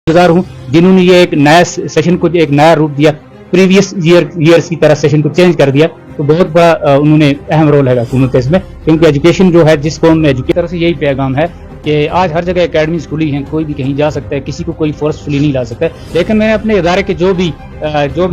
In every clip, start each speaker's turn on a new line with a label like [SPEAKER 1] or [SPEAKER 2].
[SPEAKER 1] गुजार हूँ जिन्होंने ये एक नया सेशन को एक नया रूप दिया, प्रीवियस ईयर्स की तरह सेशन को चेंज कर दिया। तो बहुत बड़ा उन्होंने अहम रोल है हुकूमत का इसमें, क्योंकि एजुकेशन जो है जिस कौम में एजुकेशन तरफ से यही पैगाम है कि आज हर जगह एकेडमीज खुली हैं, कोई भी कहीं जा सकता है, किसी को कोई फोर्सफुली नहीं ला सकता है। लेकिन मैंने अपने इदारे के जो भी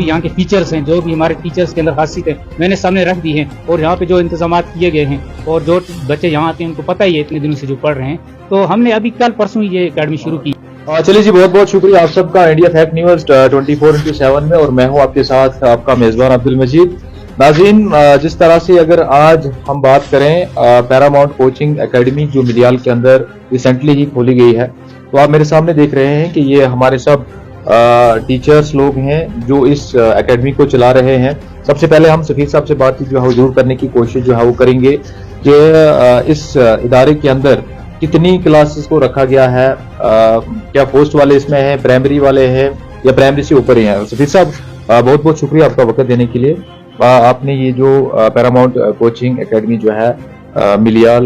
[SPEAKER 1] यहाँ के फीचर्स हैं, जो भी हमारे टीचर्स के अंदर खासियत है, मैंने सामने रख दी हैं। और यहाँ पे जो इंतजाम किए गए हैं और जो बच्चे यहाँ आते हैं उनको पता ही है इतने दिनों से जो पढ़ रहे हैं। तो हमने अभी कल परसों ये एकेडमी शुरू की।
[SPEAKER 2] चलिए जी, बहुत बहुत शुक्रिया आप सबका इंडिया फैक्ट न्यूज़ 24/7 में, और मैं हूं आपके साथ आपका मेजबान अब्दुल मजीद। नाज़रीन, जिस तरह से अगर आज हम बात करें पैरामाउंट कोचिंग एकेडमी जो मिलियाल के अंदर रिसेंटली ही खोली गई है, तो आप मेरे सामने देख रहे हैं कि ये हमारे सब टीचर्स लोग हैं जो इस एकेडमी को चला रहे हैं। सबसे पहले हम सफीर साहब से बातचीत जो है हुजूर करने की कोशिश जो है वो करेंगे कि इस इदारे के अंदर कितनी क्लासेस को रखा गया है, क्या पोस्ट वाले इसमें हैं, प्राइमरी वाले हैं या प्राइमरी से ऊपर ही हैं। सफीर साहब, बहुत बहुत शुक्रिया आपका वक्त देने के लिए। आपने ये जो पैरामाउंट कोचिंग एकेडमी जो है मिलियाल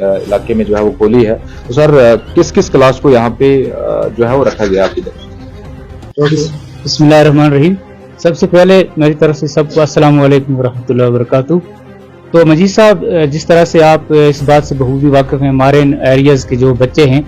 [SPEAKER 2] इलाके में जो है वो खोली है, तो सर किस किस क्लास को यहाँ पे जो है वो रखा गया आपकी तरफ?
[SPEAKER 1] बिस्मिल्लाहिर्रहमानिर्रहीम। सबसे पहले मेरी तरफ से सबको अस्सलाम वालेकुम वरहमतुल्लाहि वबरकातुहू। तो मजीद साहब, जिस तरह से आप इस बात से बखूबी वाकिफ हैं, हमारे इन एरियाज के जो बच्चे हैं,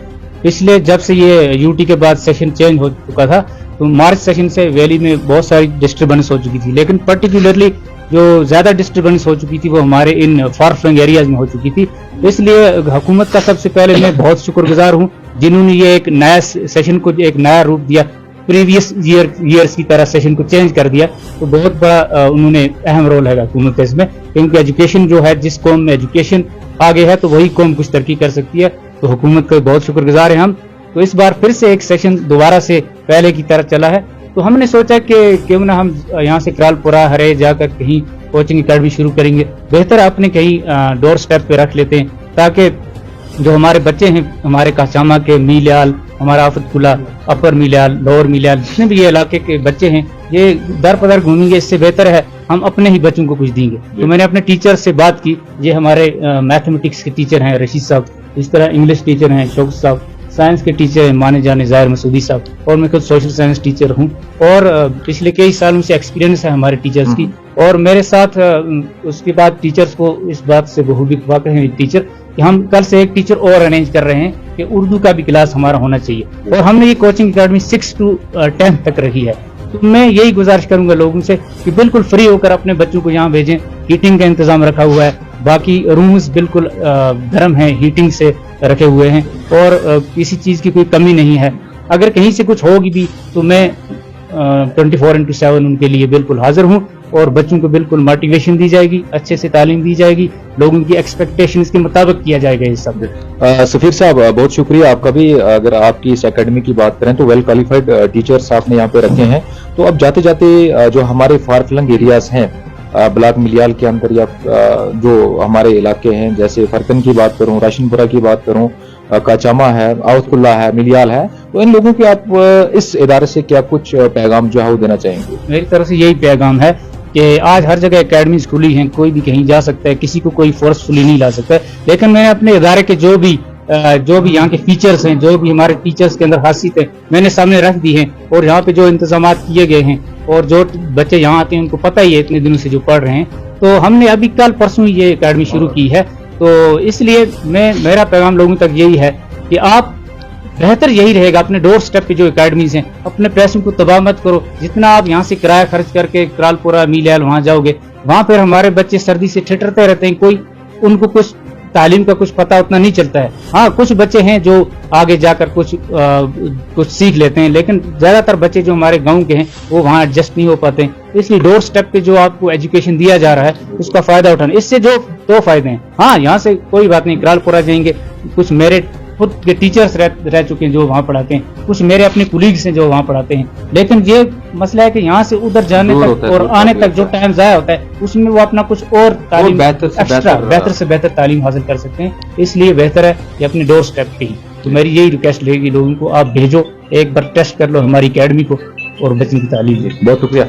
[SPEAKER 1] पिछले जब से ये यूटी के बाद सेशन चेंज हो चुका था, तो मार्च सेशन से वैली में बहुत सारी डिस्टर्बेंस हो चुकी थी। लेकिन पर्टिकुलरली जो ज्यादा डिस्टर्बेंस हो चुकी थी वो हमारे इन फार फ्लंग एरियाज में हो चुकी थी। इसलिए हुकूमत का सबसे पहले मैं बहुत शुक्रगुजार हूँ जिन्होंने ये एक नया सेशन को एक नया रूप दिया, प्रीवियस ईयर्स की तरह सेशन को चेंज कर दिया। तो बहुत बड़ा उन्होंने अहम रोल है हुकूमत का इसमें, क्योंकि एजुकेशन जो है जिस कौम में एजुकेशन आगे है तो वही कौम कुछ तरक्की कर सकती है। तो हुकूमत का बहुत शुक्रगुजार है हम। तो इस बार फिर से एक सेशन दोबारा से पहले की तरह चला है, तो हमने सोचा कि क्यों ना हम यहाँ से करालपुरा हरे जाकर कहीं कोचिंग एकेडमी शुरू करेंगे। बेहतर अपने कहीं डोर स्टेप पे रख लेते हैं, ताकि जो हमारे बच्चे हैं, हमारे काचामा के, मिलियाल, हमारा आफतपुला, अपर मिलियाल, लोअर मिलियाल, जितने भी ये इलाके के बच्चे हैं, ये दर पदर घूमेंगे। इससे बेहतर है हम अपने ही बच्चों को कुछ देंगे। तो मैंने अपने टीचर से बात की। ये हमारे मैथमेटिक्स के टीचर हैं रशीद साहब, इस तरह इंग्लिश टीचर हैं शौकत साहब, साइंस के टीचर हैं माने जाने ज़ाहिर मसूदी साहब, और मैं खुद सोशल साइंस टीचर हूँ। और पिछले कई सालों से एक्सपीरियंस है हमारे टीचर्स की। और मेरे साथ उसके बाद टीचर्स को इस बात से बखूबी वाकिफ हैं टीचर कि हम कल से एक टीचर और अरेंज कर रहे हैं कि उर्दू का भी क्लास हमारा होना चाहिए। और हमने ये कोचिंग एकेडमी 6 to 10 तक रखी है। तो मैं यही गुजारिश करूंगा लोगों से कि बिल्कुल फ्री होकर अपने बच्चों को यहाँ भेजें। हीटिंग का इंतजाम रखा हुआ है, बाकी रूम्स बिल्कुल गर्म हैं, हीटिंग से रखे हुए हैं, और किसी चीज़ की कोई कमी नहीं है। अगर कहीं से कुछ होगी भी तो मैं 24/7 उनके लिए बिल्कुल हाजिर हूँ, और बच्चों को बिल्कुल मोटिवेशन दी जाएगी, अच्छे से तालीम दी जाएगी, लोगों की एक्सपेक्टेशंस के मुताबिक किया जाएगा ये सब।
[SPEAKER 2] सफीर साहब, बहुत शुक्रिया आपका भी। अगर आपकी इस एकेडमी की बात करें तो वेल क्वालिफाइड टीचर्स आपने यहाँ पे रखे हैं। तो अब जाते जाते जो हमारे फार फ्लंग एरियाज हैं ब्लॉक मिलियाल के अंदर, या जो हमारे इलाके हैं, जैसे फरकन की बात करूं, राशनपुरा की बात करूं, काचामा है, आवतकुल्ला है, मिलियाल है, तो इन लोगों के आप इस इदारे से क्या कुछ पैगाम जो है वो देना चाहेंगे?
[SPEAKER 1] मेरी तरफ से यही पैगाम है कि आज हर जगह एकेडमीज खुली हैं, कोई भी कहीं जा सकता है, किसी को कोई फोर्सफुली नहीं ला सकता है। लेकिन मैंने अपने इदारे के जो भी यहाँ के फीचर्स हैं, जो भी हमारे टीचर्स के अंदर खासियत है, मैंने सामने रख दी हैं। और यहाँ पे जो इंतजाम किए गए हैं और जो बच्चे यहाँ आते हैं उनको पता ही है इतने दिनों से जो पढ़ रहे हैं। तो हमने अभी कल परसों ये एकेडमी शुरू की है। तो इसलिए मेरा पैगाम लोगों तक यही है कि आप बेहतर यही रहेगा, अपने डोर स्टेप पे जो एकेडमीज हैं, अपने पैसों को तबाह मत करो। जितना आप यहाँ से किराया खर्च करके करालपुरा मिलियाल वहाँ जाओगे, वहाँ पर हमारे बच्चे सर्दी से ठिठुरते रहते हैं, कोई उनको कुछ तालीम का कुछ पता उतना नहीं चलता है। हाँ, कुछ बच्चे हैं जो आगे जाकर कुछ सीख लेते हैं, लेकिन ज्यादातर बच्चे जो हमारे गांव के हैं वो वहाँ एडजस्ट नहीं हो पाते हैं। इसलिए डोर स्टेप पे जो आपको एजुकेशन दिया जा रहा है उसका फायदा उठाना। इससे जो 2 फायदे हैं, हाँ, यहाँ से कोई बात नहीं, करालपुरा जाएंगे, कुछ मेरे खुद के टीचर्स रह चुके हैं जो वहाँ पढ़ाते हैं, कुछ मेरे अपने कुलीग्स हैं जो वहाँ पढ़ाते हैं। लेकिन ये मसला है कि यहाँ से उधर जाने तक और आने तक जो टाइम जाया होता है उसमें वो अपना कुछ और तालीम बेहतर से बेहतर तालीम हासिल कर सकते हैं। इसलिए बेहतर है कि अपने डोर स्टेप पे ही। तो मेरी यही रिक्वेस्ट रहेगी लोगों को, आप भेजो, एक बार टेस्ट कर लो हमारी एकेडमी को और बच्चों की तालीम दे।
[SPEAKER 2] बहुत शुक्रिया।